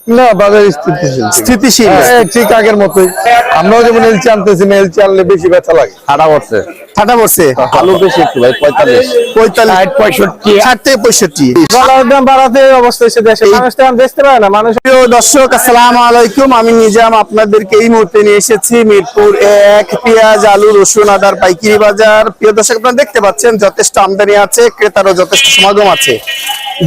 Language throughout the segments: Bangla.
না, বাজার স্থিতিশীল স্থিতিশীল ঠিক আগের মতোই। আমরাও যেমন এলচি আনতেছি না, এলচি আনলে বেশি বেচা লাগে। ঠাডা পড়ছে, ঠাটা পড়ছে। আলু বেশি একটু ভাই 45 ষাট থেকে 65। ডলারের দাম বাড়াতে অবস্থা এসে দেশে মানুষ তো বেচতে পারে না। মানুষ প্রিয় দর্শক, আসসালামু আলাইকুম। আমি নিজাম আপনাদেরকে এই মুহূর্তে নিয়ে এসেছি মিরপুর 1 পেঁয়াজ, আলু, রসুন, আদার পাইকারি বাজার। প্রিয় দর্শক, আপনারা দেখতে পাচ্ছেন যথেষ্ট আমদানি আছে, ক্রেতারও যথেষ্ট সমাগম আছে।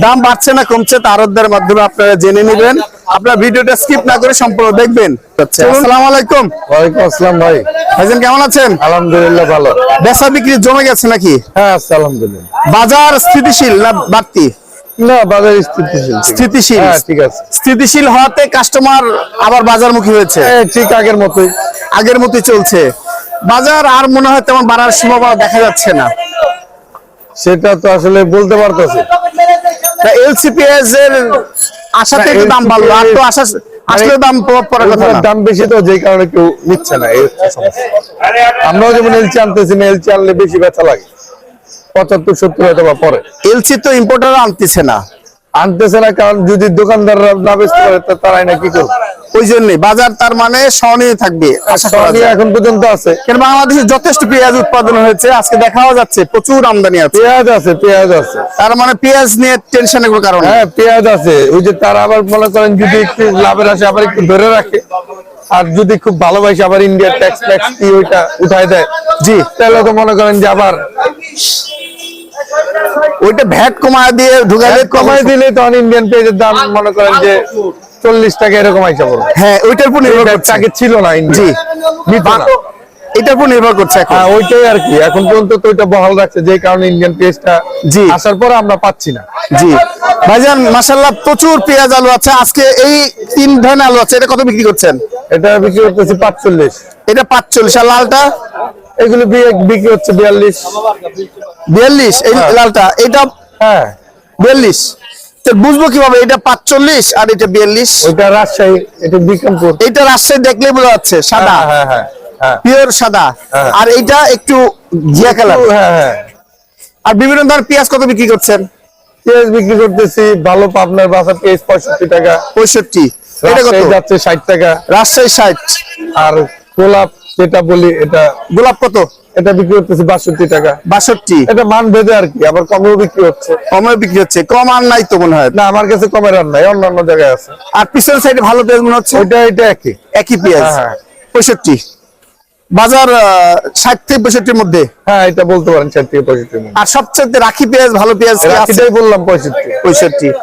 দাম বাড়ছে না কমছে তা আড়তদারের মাধ্যমে আপনারা জেনে নেবেন। আপনারা ভিডিওটা স্কিপ না করে সম্পূর্ণ দেখবেন। আসসালামু আলাইকুম। ওয়ালাইকুম আসসালাম ভাই। ভাইজান কেমন আছেন? আলহামদুলিল্লাহ ভালো। বেচা বিক্রি জমে গেছে নাকি? হ্যাঁ আছে আলহামদুলিল্লাহ। বাজার স্থিতিশীল না বাড়তি? না, বাজার স্থিতিশীল। স্থিতিশীল। হ্যাঁ ঠিক আছে। স্থিতিশীল হওয়াতে কাস্টমার আবার বাজারমুখী হয়েছে। ঠিক আগের মতোই। আগের মতোই চলছে বাজার। আর মনে হয় তেমন বাড়ার সম্ভাবনা দেখা যাচ্ছে না। সেটা তো আসলে বলতে পারতেছি। এলসিপিএস এর আশা থেকে দাম বাড়লো, আর তো আশা আসলে দাম প্রভাব পড়ার কথা না। দাম বেশি তো, যেই কারণে কেউ নিচ্ছে না, এই হচ্ছে সমস্যা। আমরাও যেমন এলচি আনতেছি না, এলচি আনলে বেশি বেচা লাগে। 75-70 হয়তো বা পরে। এলসি তো ইম্পোর্টার আনতেছে না, কারণ যদি দোকানদাররা না বেচতে পারে তা তারাই না কি করবে। ওই জন্যই বাজার তার মানে সহনীয় থাকবে আশা করা যায়। এখন পর্যন্ত আছে, কারণ বাংলাদেশে যথেষ্ট পেঁয়াজ উৎপাদন হয়েছে, আজকে দেখাও যাচ্ছে প্রচুর আমদানি আছে। পেঁয়াজ আছে। তার মানে পেঁয়াজ নিয়ে টেনশনের কোনো কারণ নেই। হ্যাঁ পেঁয়াজ আছে। ওই যে তারা আবার মনে করেন যদি একটু লাভের আসে আবার একটু ধরে রাখে, আর যদি খুব ভালোবাসে আবার ইন্ডিয়ার ট্যাক্স কি ওইটা উঠায় দেয়, জি, তাহলে তো মনে করেন যে আবার ওইটা ভ্যাট কমায় দিয়ে কমাই দিলে তখন ইন্ডিয়ান পেঁয়াজের দাম মনে করেন যে 40 টাকা এরকম আইসা পড়বে। হ্যাঁ, ওইটার উপর নির্ভর করছে। আগে ছিল না, জি, এটার উপর নির্ভর করছে এখন। হ্যাঁ ওইটাই আর কি। এখন পর্যন্ত তো ওইটা বহাল রাখছে, যে কারণে ইন্ডিয়ান পেঁয়াজটা জি আসার পরে আমরা পাচ্ছি না। জি ভাইজান, মাশাআল্লাহ প্রচুর পেঁয়াজ আলু আছে। আজকে এই 3 ধরনের আলু আছে, এটা কত বিক্রি করছেন? এটা বিক্রি করতেছি 45। এটা 45। আর লালটা? এগুলো বিক্রি হচ্ছে 42। 42 এই লালটা, এটা হ্যাঁ 42। তো বুঝবো কিভাবে এটা 45 আর এটা 42? ওইটা রাজশাহী, এটা বিক্রমপুর। এটা রাজশাহী দেখলেই বোঝা যাচ্ছে সাদা, হ্যাঁ হ্যাঁ হ্যাঁ পিওর সাদা। আর এইটা একটু ঘিয়া কালার। হ্যাঁ হ্যাঁ। আর বিভিন্ন ধরনের পেঁয়াজ কত বিক্রি করছেন? পেঁয়াজ বিক্রি করতেছি ভালো পাবনার বাসা পেঁয়াজ 65 টাকা। 65। এটা কত যাচ্ছে 60 টাকা। রাজশাহী 60। আর গোলাপ যেটা বলি, এটা গোলাপ কত? এটা বিক্রি করতেছি 62 টাকা। 62। এটা মান ভেদে আর কি, আবার কমেও বিক্রি হচ্ছে। কমে বিক্রি হচ্ছে, কম আর নাই তো মনে হয়। না, আমার কাছে কমের আর নাই, অন্যান্য জায়গায় আছে। আর পিছনের সাইডে ভালো পেঁয়াজ মনে হচ্ছে। এটা একই পেঁয়াজ। হ্যাঁ 65। বাজার 60 থেকে 65 মধ্যে। হ্যাঁ এটা বলতে পারেন 60 থেকে 65। আর সবচেয়ে রাখি পেঁয়াজ ভালো পেঁয়াজ রাখিটাই বললাম 65। 65।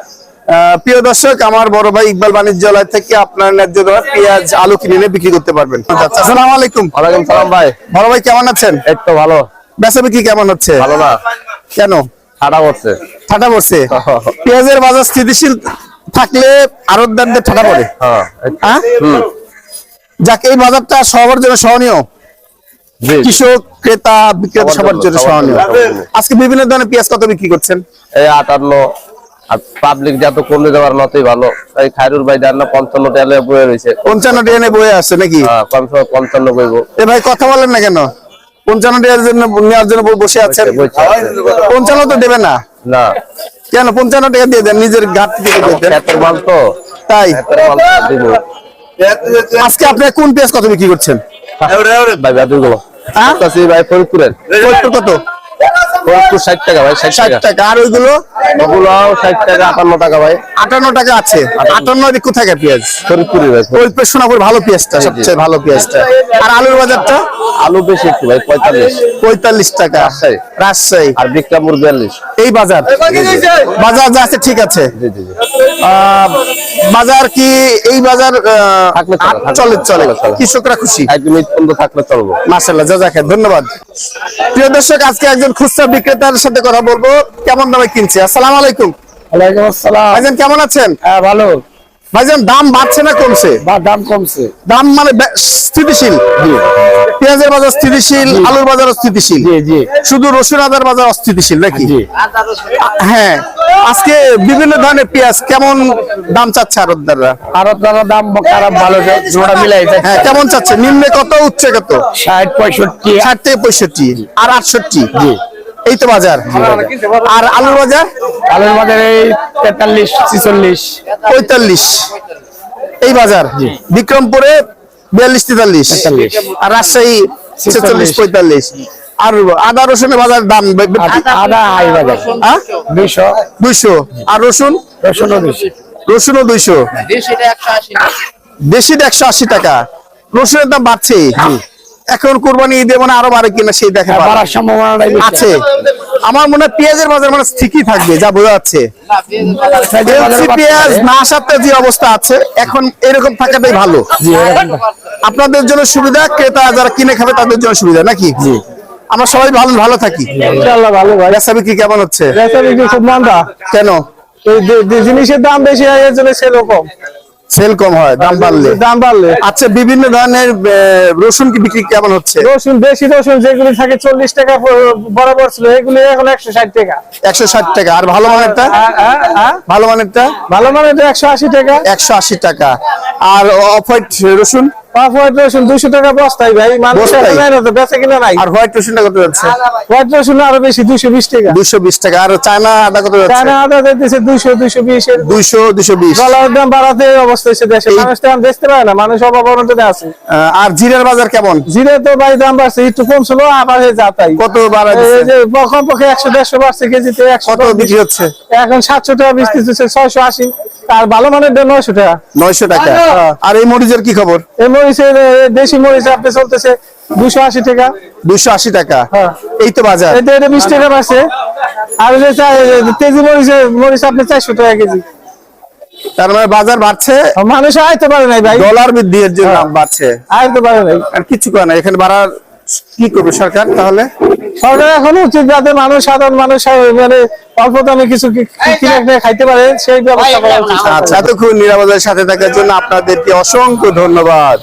প্রিয় দর্শক, আমার বড় ভাই ইকবাল বাণিজ্যালয় থেকে আপনার ন্যায্য দরে পেঁয়াজ আলু কিনে এনে বিক্রি করতে পারবেন। আসসালামু আলাইকুম। ওয়ালাইকুম সালাম ভাই। বড় ভাই কেমন আছেন? এই তো ভালো। বেচা বিক্রি কেমন হচ্ছে? ভালো না, কেন? ঠাডা পড়ছে। ঠাটা পড়ছে। পেঁয়াজের বাজার স্থিতিশীল থাকলে আড়তদারদের ঠাটা পড়ে। হ্যাঁ, যাক এই বাজারটা সবার জন্য সহনীয়। কৃষক, ক্রেতা, বিক্রেতা সবার জন্য সহনীয়। আজকে বিভিন্ন ধরনের পেঁয়াজ কত বিক্রি করছেন? এই 58। আর পাবলিক যত কমে দেওয়ার মতই ভালো। এই খায়রুল ভাই দেন না 55 টাকা বয়ে রয়েছে। 55 টাকা নিয়ে বয়ে আসছে নাকি? হ্যাঁ 55 কইবো। এ ভাই কথা বলেন না কেন? 55 টাকার জন্য নেওয়ার জন্য বসে আছেন। 55 তো দেবে না। না কেন? 55 টাকা দিয়ে দেন, নিজের ঘাট থেকে দিয়ে দেন। ক্ষেতের মাল তো, তাই ক্ষেতের মাল দিব। আজকে আপনি কোন পেঁয়াজ কত বিক্রি করছেন? ভাই বাদুরগুলো হ্যাঁ কাছে ভাই ফরিদপুরের। ফরিদপুর কত? ফরিদপুর 60 টাকা ভাই। 60 টাকা। আর ওইগুলো? ওগুলো 60 টাকা 58 টাকা ভাই। 58 টাকা আছে। 58 কোথায় পেঁয়াজ? ফরিদপুরের ভাই। ফরিদপুর সোনাপুর ভালো পেঁয়াজটা, সবচেয়ে ভালো পেঁয়াজটা। আর আলুর বাজারটা? আলু বেশি একটু ভাই 45। 45 টাকা রাজশাহী। রাজশাহী। আর বিক্রমপুর 42। এই বাজার বাজার যা আছে ঠিক আছে। জি জি জি। বাজার কি এই বাজার থাকলে চলে চলে, চলে। কৃষকরা খুশি। একদম বন্ধ থাকলে চলবো। মাশাআল্লাহ, জাযাকাল্লাহ, ধন্যবাদ। প্রিয় দর্শক, আজকে একজন খুচরা বিক্রেতার সাথে কথা বলবো, কেমন দামে কিনছে। আসসালামু আলাইকুম। ওয়ালাইকুম আসসালাম। ভাইজান কেমন আছেন? হ্যাঁ ভালো। ভাইজান দাম বাড়ছে না কমছে? দাম কমছে। দাম মানে স্থিতিশীল। জি। পেঁয়াজের বাজার স্থিতিশীল, আলুর বাজার স্থিতিশীল। জি জি। শুধু রসুন আদার বাজার অস্থিতিশীল নাকি? জি। হ্যাঁ, আজকে বিভিন্ন ধরনের পেঁয়াজ কেমন দাম চাচ্ছে আড়তদাররা? আড়তদাররা দাম খারাপ ভালো জোড়া মিলাই যায়। হ্যাঁ, কেমন চাচ্ছে? নিম্নে কত, উচ্চে কত? 60 65। 60 থেকে 65 আর 68। জি। এই তো বাজার। আর আলুর বাজার? আলুর বাজার এই 43 46 45। এই বাজার বিক্রমপুরে 42-43, আর রাজশাহী 46-45। আর আদা রসুনের বাজার দাম আদা হাই বাজার হ্যাঁ? 200। আর রসুন? রসুনও 200। দেশিটা 180 টাকা। রসুনের দাম বাড়ছে এখন, কুরবানি ঈদে মানে আরো বাড়ে কিনা সেই দেখা বাড়ার সম্ভাবনা আছে। আমার মনে হয় পেঁয়াজের বাজার মানে ঠিকই থাকবে যা বোঝা যাচ্ছে। এলসি পেঁয়াজ না আসাতে যে অবস্থা আছে এখন, এরকম থাকাটাই ভালো। আপনাদের জন্য সুবিধা, ক্রেতা যারা কিনে খাবে তাদের জন্য সুবিধা নাকি? আমরা সবাই ভালো ভালো থাকি ইনশাআল্লাহ। ভালো ভাই, বেচা বিক্রি কেমন হচ্ছে? বেচা বিক্রি খুব মন্দা। কেন? এই জিনিসের দাম বেশি হয় এর জন্য সেল কম। সেল কম হয় দাম বাড়লে। আচ্ছা, বিভিন্ন ধরনের রসুন কি বিক্রি কেমন হচ্ছে? রসুন, দেশি রসুন যেগুলি থাকে 40 টাকা বরাবর ছিল, এগুলি এখন 160 টাকা। 160 টাকা। আর ভালো মানেরটা? ভালো মানেরটা? ভালো মানে 180 টাকা। 180 টাকা। আর অফ হোয়াইট রসুন? হোয়াইট রসুন 200 টাকা বস্তায় ভাই, মানুষ বস্তায়? নাই না তো, বেচা কিনা নাই। আর হোয়াইট রসুনটা কত যাচ্ছে? হোয়াইট রসুন আরো বেশি, 220 টাকা। 220 টাকা। আর চায়না আদা কত যাচ্ছে? চায়না আদা দিতেছে 200 220 এর। 200-220। ডলার দাম বাড়াতে এই অবস্থা হচ্ছে দেশে, মানুষ তো এখন বেচতে পারে না, মানুষ অভাব অনটনে আছে। আর জিরার বাজার কেমন? জিরে তো ভাই দাম বাড়ছে, একটু কমছিল আবার যা তাই। কত বাড়া দিচ্ছে? এই যে কমপক্ষে 100-150 বাড়ছে কেজিতে। 100 কত বিক্রি হচ্ছে? এখন 700 টাকা বিক্রি হচ্ছে, 680। আর ভালো মানের 900 টাকা। 900 টাকা। আর এই মরিচের কি খবর? এই মরিচের, দেশি মরিচ আপনি চলতেছে 280 টাকা। 280 টাকা। হ্যাঁ। এই তো বাজার। এটা 20 টাকা বাড়ছে। আর তেজি মরিচ আপনি 400 টাকা কেজি। তার মানে বাজার বাড়ছে, মানুষ আইতে পারে নাই ভাই, ডলার বৃদ্ধির জন্য দাম বাড়ছে। আইতে পারে নাই। আর কিছু করে না, এখানে বাড়ার কি করবে সরকার তাহলে? সরকার এখন উচিত যাতে মানুষ, সাধারণ মানুষ মানে অল্প দামে কিছু কিনে খাইতে পারে সেই ব্যবস্থা করা উচিত। আচ্ছা, এতক্ষণ নিরাপদের সাথে থাকার জন্য আপনাদেরকে অসংখ্য ধন্যবাদ।